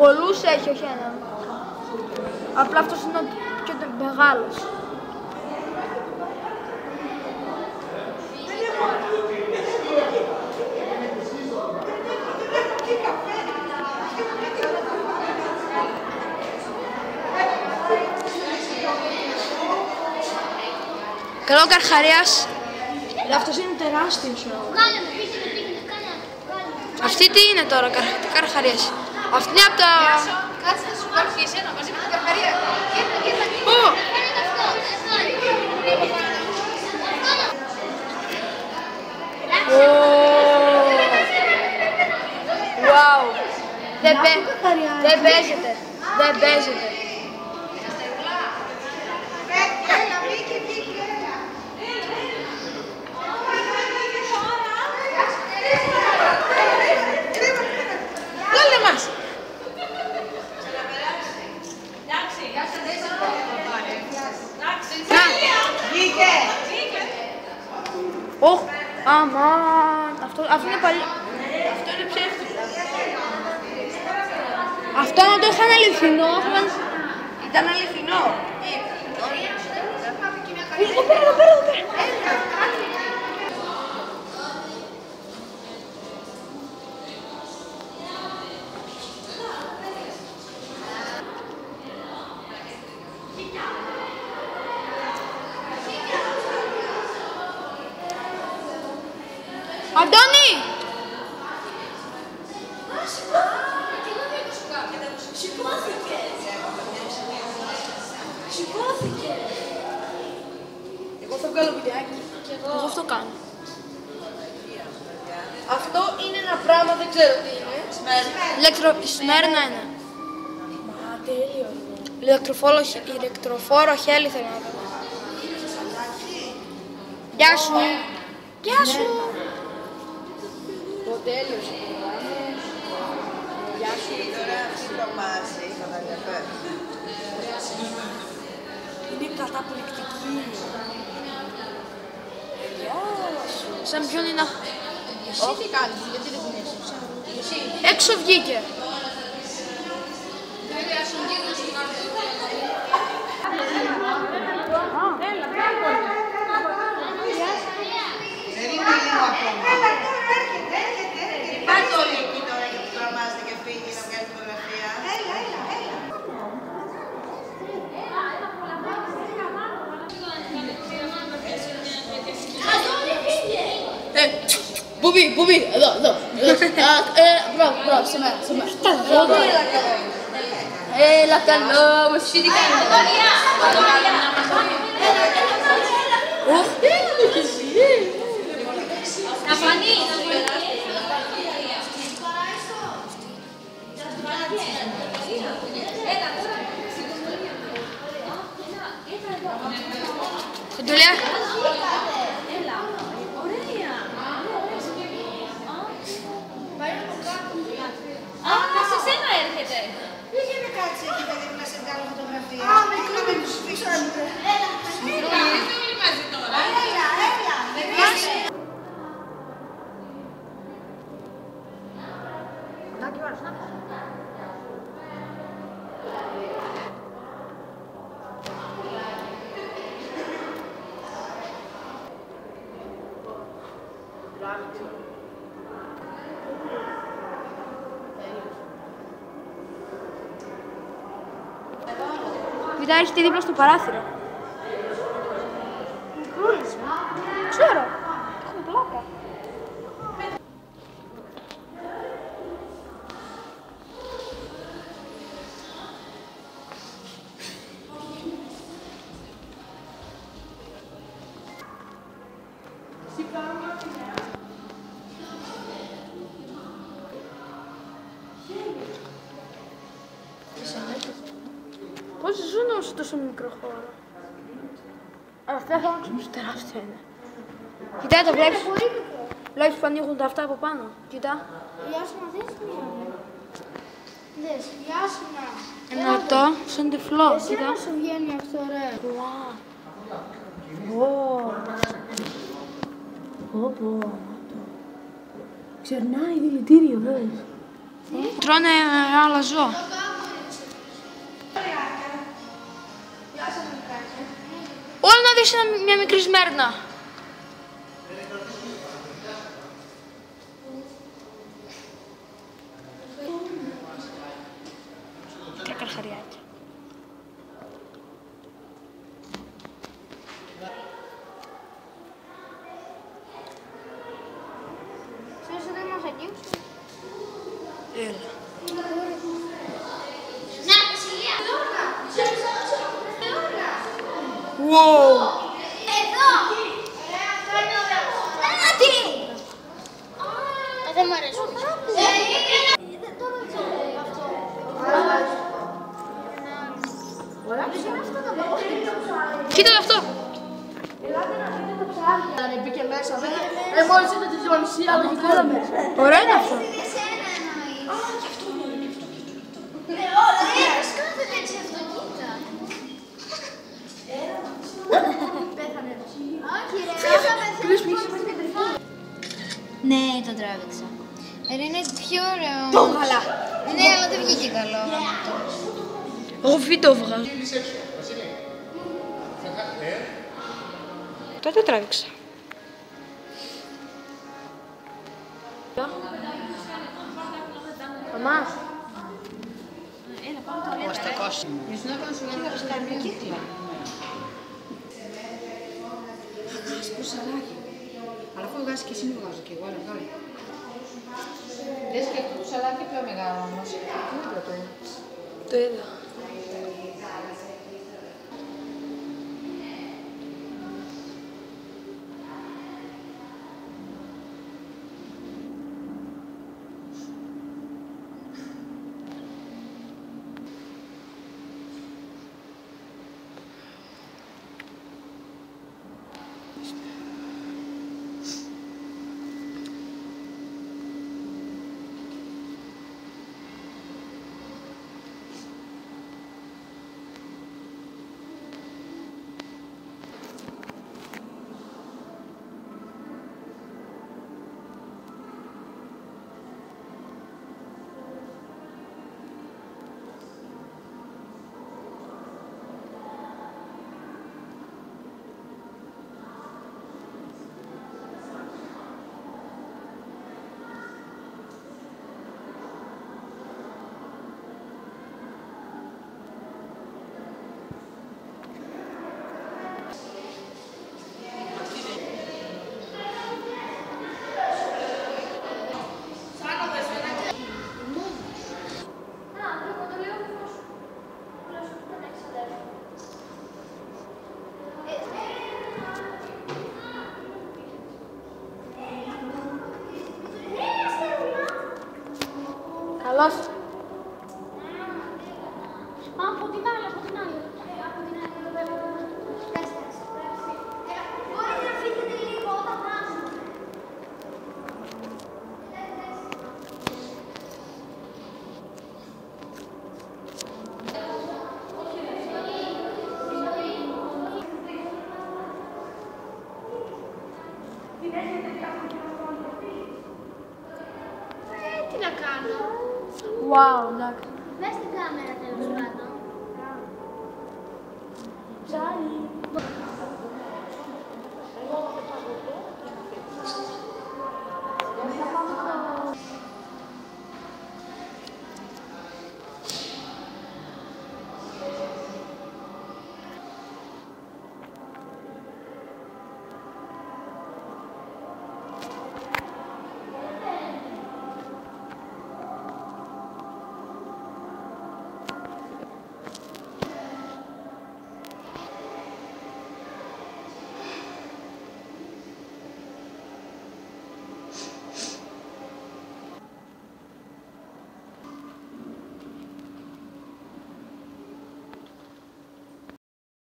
Πολλούς έχει, όχι έναν. Απλά αυτός είναι ο πιο μεγάλος. Καλό Καρχαρίας. Αυτός είναι τεράστιος. Αυτή τι είναι τώρα, Καρχαρίας. Αυτή είναι από τα... Κάτσε να σου πάρω και εσένα μαζί με την Καρχαρία. Πού? Wow. Δεν παίζεται. Δεν παίζεται. Ωχ, αμάν, αυτό είναι παλιό. Αυτό είναι ψεύτικο. Αυτό να το είχαν αληθινό, Ήταν αληθινό. Εδώ πέρα, εδώ πέρα. Αντώνη! Σηκώθηκε. Εγώ θα βγάλω βιντεάκι. Εγώ αυτό κάνω. Αυτό είναι ένα πράγμα, δεν ξέρω τι είναι. Σμέρνα είναι. Μα τέλειο. Ηλεκτροφόρο χέλι θέλω να δω. Γεια σου. Γεια σου. Το τέλειος. Γεια σου. Τώρα τι τρομάζει, Είναι καταπληκτική. Γεια σου. Σαν ποιον είναι. Εσύ τι κάνεις, γιατί δεν κουνιέσαι. Εσύ. Έξω βγήκε. Πάτε όλοι εκεί τώρα γιατί τρομάζετε και φύγει να βγάλει φωτογραφία. Μπουμπί, εδώ. Μπράβο, σε μένα. Έλα καλό, μας τι κάνεις. Έλα και εσύ. Να φανεί. Φεντουλιά. Σε σένα έρχεται. Πήγαινε κάτσε εκεί παιδί μου να σε βγάλω φωτογραφία. Έλα με τους πίσω. Όλοι μαζί τώρα. Έλα. Κοίτα, έρχεται δίπλα στο παράθυρο. Ξέρω. Έχουμε πλάκα. Πώς ζουν σε τόσο μικρό χώρο. Αλλά αυτά θα πόσο τεράστια είναι. Κοιτά, το βλέπεις. Βλέπεις που ανοίγουν τα αυτά από πάνω. Κοιτά. Γεια σου να δεις δες, γεια σου να. Ένα αυτό, σαν τυφλό. Εσένα να σου βγαίνει αυτό ρε. Ξερνάει δηλητήριο, δες. Τρώνε άλλα ζώα. Όλα να δεις μια μικρή σμέρνα. Και καρχαριάκια. Ξέρεις ότι μας αγγίξουν. Έλα. Να, Βασιλεία. Wow. Εδώ. Άτι. Δεν μου αρέσουν. Δεν το ρωτήσω αυτό. Κοίτα αυτό. Μπήκε μέσα. Μόλις είδε τη Διονυσία, λογικά ήταν μέσα. Ωραίο είναι αυτό. Σκάτε έτσι αυτό, κοίτα. Πέθανε. Όχι ρε, ναι, το τράβηξα. Είναι πιο ωραίο. Το βγάλα. Ναι, αλλά δεν βγήκε καλό. Εγώ βίντεο βγάζω. Τότε τράβηξα. Μαμά. Αλλά αφού βγάζει και εσύ μου βγάζω και εγώ, αλλά βγάλω. Λες και αυτό το σαλάκι πιο μεγάλο όμως. Το είδα. Καλώς. Από την άλλη, από την άλλη. Μπορείτε να φύγετε λίγο όταν βγάζουμε. Τι να κάνω. Wow, εντάξει. Μες στην κάμερα τέλος πάντων. Ψάρι.